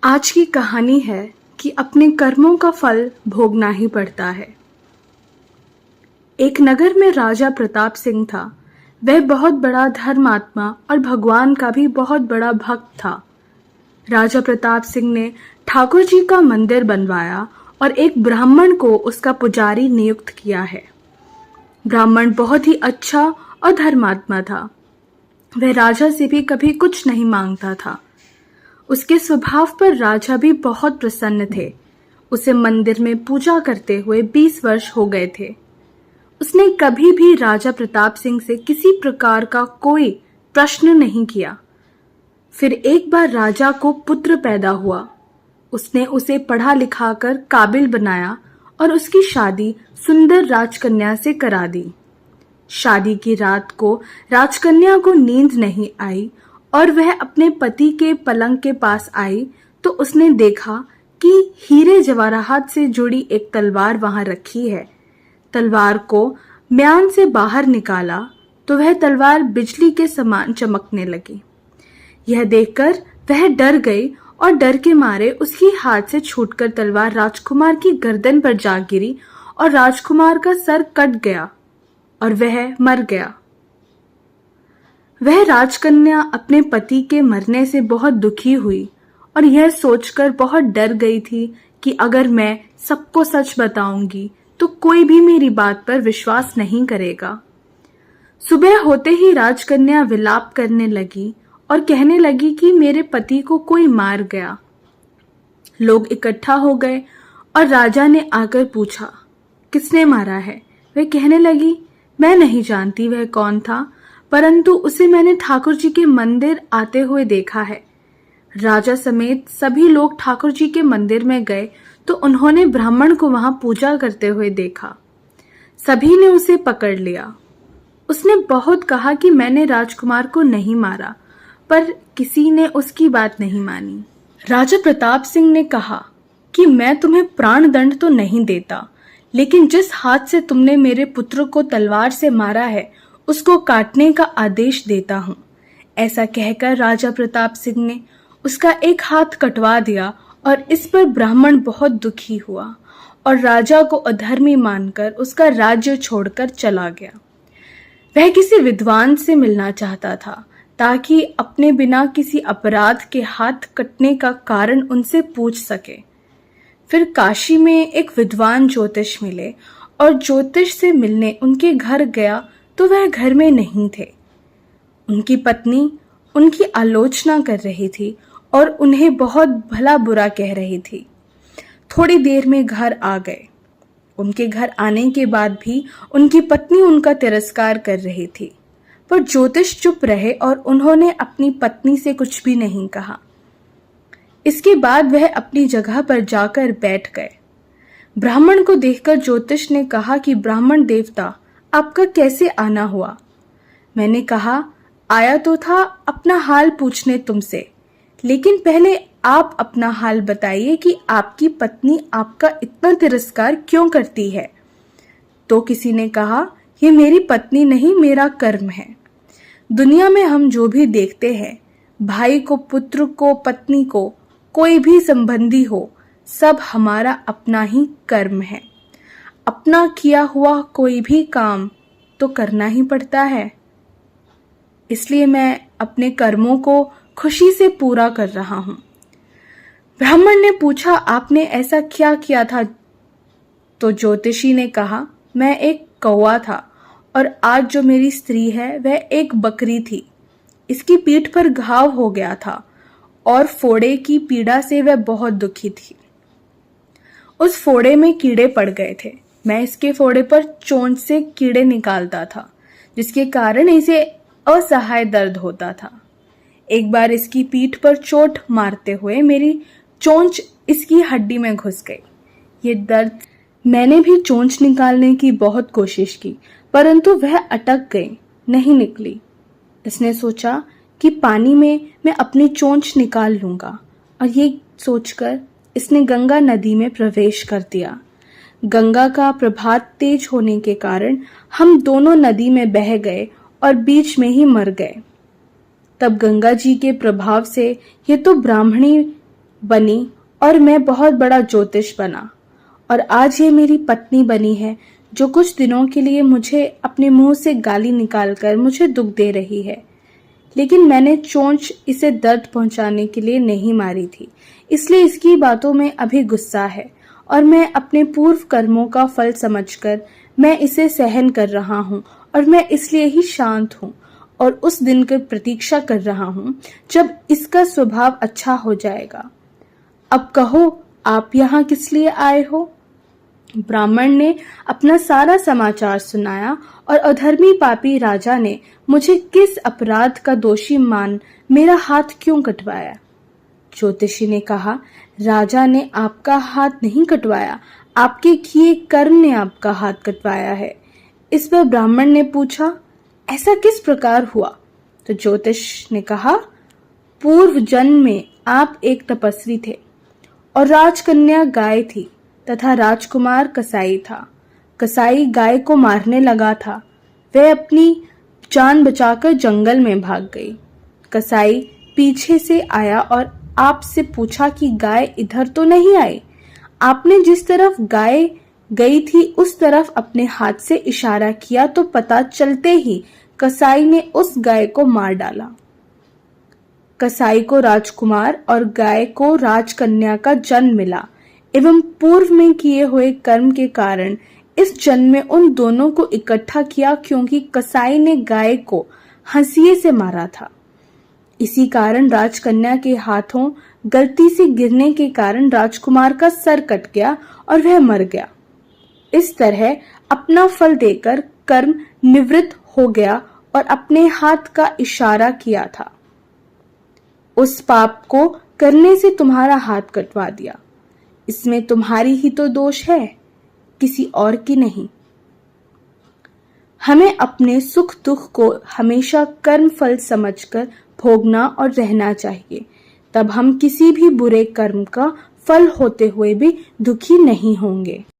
आज की कहानी है कि अपने कर्मों का फल भोगना ही पड़ता है। एक नगर में राजा प्रताप सिंह था। वह बहुत बड़ा धर्मात्मा और भगवान का भी बहुत बड़ा भक्त था। राजा प्रताप सिंह ने ठाकुर जी का मंदिर बनवाया और एक ब्राह्मण को उसका पुजारी नियुक्त किया है। ब्राह्मण बहुत ही अच्छा और धर्मात्मा था। वह राजा से भी कभी कुछ नहीं मांगता था। उसके स्वभाव पर राजा भी बहुत प्रसन्न थे। उसे मंदिर में पूजा करते हुए 20 वर्ष हो गए थे। उसने कभी भी राजा प्रताप सिंह से किसी प्रकार का कोई प्रश्न नहीं किया। फिर एक बार राजा को पुत्र पैदा हुआ। उसने उसे पढ़ा लिखाकर काबिल बनाया और उसकी शादी सुंदर राजकन्या से करा दी। शादी की रात को राजकन्या को नींद नहीं आई और वह अपने पति के पलंग के पास आई तो उसने देखा कि हीरे जवाहरात से जुड़ी एक तलवार वहां रखी है। तलवार को म्यान से बाहर निकाला तो वह तलवार बिजली के समान चमकने लगी। यह देखकर वह डर गई और डर के मारे उसकी हाथ से छूटकर तलवार राजकुमार की गर्दन पर जा गिरी और राजकुमार का सर कट गया और वह मर गया। वह राजकन्या अपने पति के मरने से बहुत दुखी हुई और यह सोचकर बहुत डर गई थी कि अगर मैं सबको सच बताऊंगी तो कोई भी मेरी बात पर विश्वास नहीं करेगा। सुबह होते ही राजकन्या विलाप करने लगी और कहने लगी कि मेरे पति को कोई मार गया। लोग इकट्ठा हो गए और राजा ने आकर पूछा, किसने मारा है? वह कहने लगी, मैं नहीं जानती वह कौन था, परंतु उसे मैंने ठाकुर जी के मंदिर आते हुए देखा है। राजा समेत सभी लोग ठाकुर जी के मंदिर में गए तो उन्होंने ब्राह्मण को वहां पूजा करते हुए देखा। सभी ने उसे पकड़ लिया। उसने बहुत कहा कि मैंने राजकुमार को नहीं मारा, पर किसी ने उसकी बात नहीं मानी। राजा प्रताप सिंह ने कहा कि मैं तुम्हें प्राण दंड तो नहीं देता, लेकिन जिस हाथ से तुमने मेरे पुत्र को तलवार से मारा है उसको काटने का आदेश देता हूं। ऐसा कहकर राजा प्रताप सिंह ने उसका एक हाथ कटवा दिया और इस पर ब्राह्मण बहुत दुखी हुआ और राजा को अधर्मी मानकर उसका राज्य छोड़कर चला गया। वह किसी विद्वान से मिलना चाहता था ताकि अपने बिना किसी अपराध के हाथ कटने का कारण उनसे पूछ सके। फिर काशी में एक विद्वान ज्योतिष मिले और ज्योतिष से मिलने उनके घर गया तो वह घर में नहीं थे। उनकी पत्नी उनकी आलोचना कर रही थी और उन्हें बहुत भला बुरा कह रही थी। थोड़ी देर में घर आ गए। उनके घर आने के बाद भी उनकी पत्नी उनका तिरस्कार कर रही थी, पर ज्योतिष चुप रहे और उन्होंने अपनी पत्नी से कुछ भी नहीं कहा। इसके बाद वह अपनी जगह पर जाकर बैठ गए। ब्राह्मण को देखकर ज्योतिष ने कहा कि ब्राह्मण देवता, आपका कैसे आना हुआ? मैंने कहा, आया तो था अपना हाल पूछने तुमसे, लेकिन पहले आप अपना हाल बताइए कि आपकी पत्नी आपका इतना तिरस्कार क्यों करती है? तो किसी ने कहा, ये मेरी पत्नी नहीं, मेरा कर्म है। दुनिया में हम जो भी देखते हैं, भाई को, पुत्र को, पत्नी को, कोई भी संबंधी हो, सब हमारा अपना ही कर्म है। अपना किया हुआ कोई भी काम तो करना ही पड़ता है। इसलिए मैं अपने कर्मों को खुशी से पूरा कर रहा हूं। ब्राह्मण ने पूछा, आपने ऐसा क्या किया था? तो ज्योतिषी ने कहा, मैं एक कौवा था और आज जो मेरी स्त्री है वह एक बकरी थी। इसकी पीठ पर घाव हो गया था और फोड़े की पीड़ा से वह बहुत दुखी थी। उस फोड़े में कीड़े पड़ गए थे। मैं इसके फोड़े पर चोंच से कीड़े निकालता था, जिसके कारण इसे असहाय दर्द होता था। एक बार इसकी पीठ पर चोट मारते हुए मेरी चोंच इसकी हड्डी में घुस गई। ये दर्द, मैंने भी चोंच निकालने की बहुत कोशिश की, परंतु वह अटक गई, नहीं निकली। इसने सोचा कि पानी में मैं अपनी चोंच निकाल लूंगा और ये सोचकर इसने गंगा नदी में प्रवेश कर दिया। गंगा का प्रवाह तेज होने के कारण हम दोनों नदी में बह गए और बीच में ही मर गए। तब गंगा जी के प्रभाव से ये तो ब्राह्मणी बनी और मैं बहुत बड़ा ज्योतिष बना, और आज ये मेरी पत्नी बनी है जो कुछ दिनों के लिए मुझे अपने मुंह से गाली निकालकर मुझे दुख दे रही है। लेकिन मैंने चोंच इसे दर्द पहुंचाने के लिए नहीं मारी थी, इसलिए इसकी बातों में अभी गुस्सा है और मैं अपने पूर्व कर्मों का फल समझकर मैं इसे सहन कर रहा हूँ, और मैं इसलिए ही शांत हूँ और उस दिन की प्रतीक्षा कर रहा हूँ जब इसका स्वभाव अच्छा हो जाएगा। अब कहो, आप यहाँ किस लिए आए हो? ब्राह्मण ने अपना सारा समाचार सुनाया और अधर्मी पापी राजा ने मुझे किस अपराध का दोषी मान मेरा हाथ क्यों कटवाया। ज्योतिषी ने कहा, राजा ने आपका हाथ नहीं कटवाया, आपके किए कर्म ने आपका हाथ कटवाया है। इस पर ब्राह्मण ने पूछा, ऐसा किस प्रकार हुआ? तो ज्योतिष ने कहा, पूर्व जन्म में आप एक तपस्वी थे और राजकन्या गाय थी तथा राजकुमार कसाई था। कसाई गाय को मारने लगा था, वह अपनी जान बचाकर जंगल में भाग गई। कसाई पीछे से आया और आपसे पूछा कि गाय इधर तो नहीं आई। आपने जिस तरफ गाय गई थी उस तरफ अपने हाथ से इशारा किया तो पता चलते ही कसाई ने उस गाय को मार डाला। कसाई को राजकुमार और गाय को राजकन्या का जन्म मिला एवं पूर्व में किए हुए कर्म के कारण इस जन्म में उन दोनों को इकट्ठा किया, क्योंकि कसाई ने गाय को हंसिए से मारा था। इसी कारण राजकन्या के हाथों गलती से गिरने के कारण राजकुमार का सर कट गया और वह मर गया। इस तरह अपना फल देकर कर्म निवृत्त हो गया और अपने हाथ का इशारा किया था, उस पाप को करने से तुम्हारा हाथ कटवा दिया। इसमें तुम्हारी ही तो दोष है, किसी और की नहीं। हमें अपने सुख दुख को हमेशा कर्म फल समझकर भोगना और रहना चाहिए, तब हम किसी भी बुरे कर्म का फल होते हुए भी दुखी नहीं होंगे।